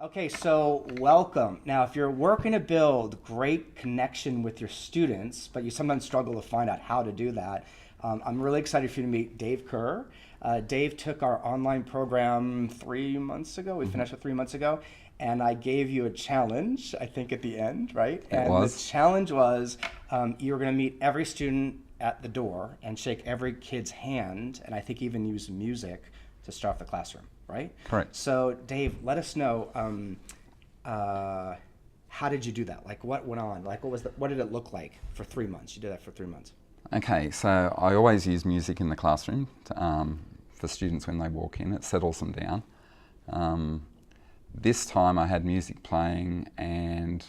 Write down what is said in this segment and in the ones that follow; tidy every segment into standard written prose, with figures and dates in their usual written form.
Okay, so welcome. Now, if you're working to build great connection with your students, but you sometimes struggle to find out how to do that, I'm really excited for you to meet Dave Kerr. Dave took our online program 3 months ago. We finished it 3 months ago. And I gave you a challenge, I think, at the end, right? It And the was. challenge was you were going to meet every student at the door and shake every kid's hand, and I think even use music to start off the classroom, right? Correct. So, Dave, let us know how did you do that? Like, what went on? Like, what did it look like for 3 months? You did that for 3 months. Okay, so I always use music in the classroom for students when they walk in. It settles them down. This time I had music playing, and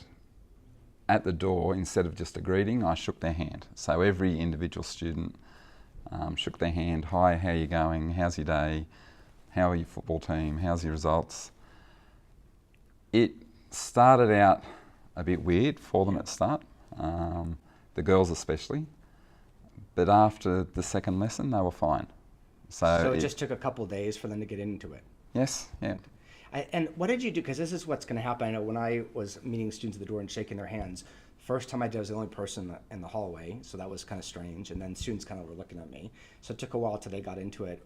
at the door, instead of just a greeting, I shook their hand. So every individual student shook their hand. Hi, how are you going? How's your day? How are your football team? How's your results? It started out a bit weird for them at the start, the girls especially. But after the second lesson, they were fine. So it just took a couple of days for them to get into it. Yes, yeah. And what did you do? Because this is what's going to happen. I know when I was meeting students at the door and shaking their hands, first time I did, I was the only person in the hallway, so that was kind of strange. And then students kind of were looking at me. So it took a while till they got into it.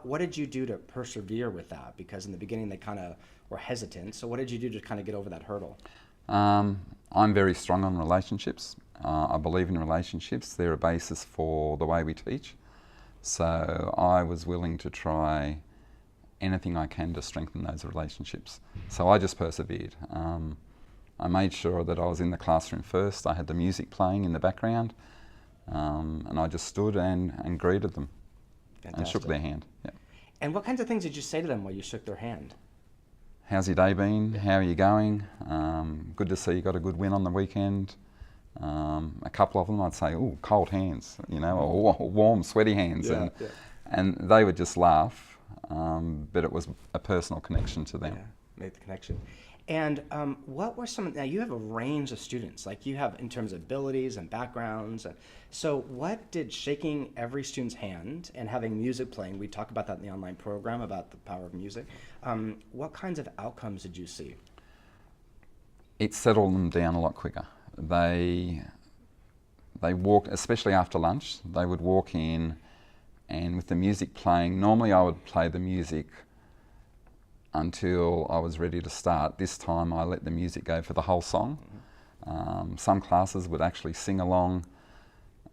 What did you do to persevere with that? Because in the beginning they kind of were hesitant. So what did you do to kind of get over that hurdle? I'm very strong on relationships. I believe in relationships. They're a basis for the way we teach. So I was willing to try anything I can to strengthen those relationships. So I just persevered. I made sure that I was in the classroom first. I had the music playing in the background, and I just stood and greeted them. Fantastic. And shook their hand. Yeah. And what kinds of things did you say to them while you shook their hand? How's your day been? How are you going? Good to see you got a good win on the weekend. A couple of them I'd say, "Ooh, cold hands," or warm, sweaty hands, and they would just laugh. But it was a personal connection to them. Yeah, made the connection. And what were now you have a range of students, like you have in terms of abilities and backgrounds. So what did shaking every student's hand and having music playing, we talk about that in the online program, about the power of music. What kinds of outcomes did you see? It settled them down a lot quicker. They walked, especially after lunch, they would walk in, and with the music playing, normally I would play the music until I was ready to start. This time I let the music go for the whole song. Some classes would actually sing along,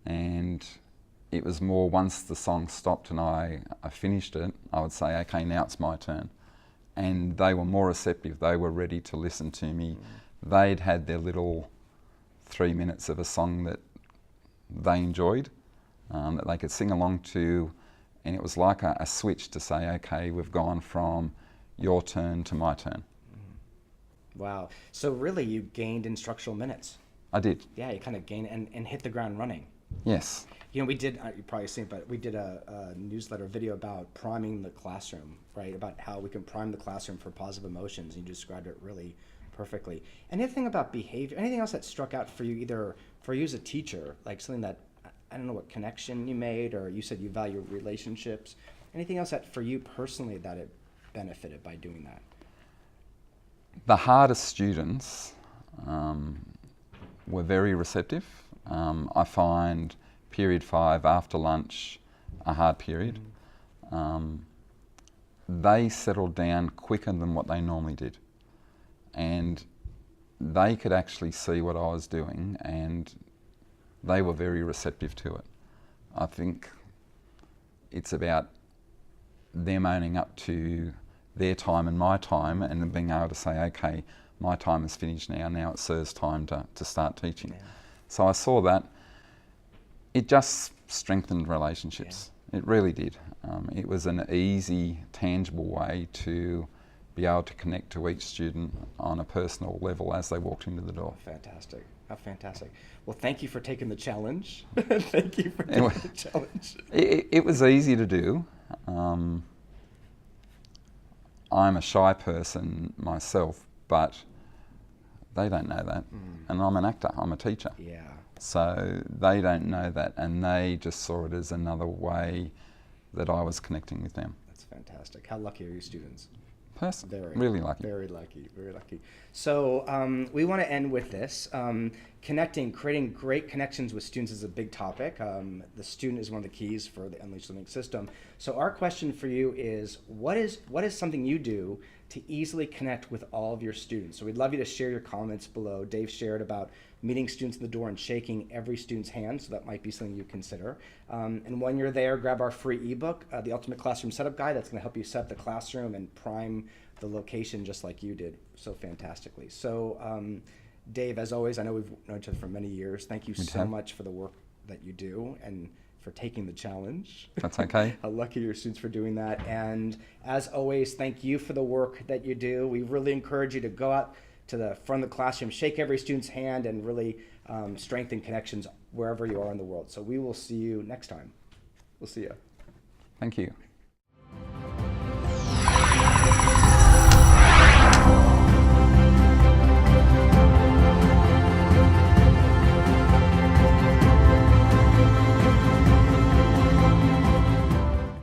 and it was more once the song stopped and I finished it, I would say, okay, now it's my turn. And they were more receptive. They were ready to listen to me. They'd had their little 3 minutes of a song that they enjoyed, that they could sing along to, and it was like a switch to say, okay, we've gone from your turn to my turn. Wow. So really you gained instructional minutes. I did. Yeah, you kind of gained and hit the ground running. Yes. You know, we did, you've probably seen it, but we did a newsletter video about priming the classroom, right? About how we can prime the classroom for positive emotions. You described it really perfectly. Anything about behavior, anything else that struck out for you, either for you as a teacher, like something that, I don't know what connection you made, or you said you value relationships. Anything else that for you personally that it benefited by doing that? The hardest students were very receptive. I find period 5 after lunch a hard period. They settled down quicker than what they normally did, and they could actually see what I was doing, and they were very receptive to it. I think it's about them owning up to their time and my time, and then being able to say, okay, my time is finished now it's Sir's time to start teaching. Yeah. So I saw that. It just strengthened relationships. Yeah. It really did. It was an easy, tangible way to be able to connect to each student on a personal level as they walked into the door. Fantastic. How fantastic. Well, thank you for taking the challenge. Thank you for taking the challenge. It was easy to do. I'm a shy person myself, but they don't know that. And I'm an actor, I'm a teacher. Yeah. So they don't know that, and they just saw it as another way that I was connecting with them. That's fantastic. How lucky are your students? person. Very, Really lucky. Very lucky, very lucky. So we want to end with this. Creating great connections with students is a big topic. The student is one of the keys for the Unleashed Learning System. So our question for you is, what is something you do to easily connect with all of your students? So we'd love you to share your comments below. Dave shared about meeting students in the door and shaking every student's hand, so that might be something you consider. And when you're there, grab our free ebook, The Ultimate Classroom Setup Guide. That's going to help you set up the classroom and prime the location just like you did so fantastically. So Dave, as always, I know we've known each other for many years. Thank you so much for the work that you do and for taking the challenge. That's okay. How lucky your students for doing that. And as always, thank you for the work that you do. We really encourage you to go out to the front of the classroom, shake every student's hand, and really strengthen connections wherever you are in the world. So we will see you next time. We'll see you. Thank you.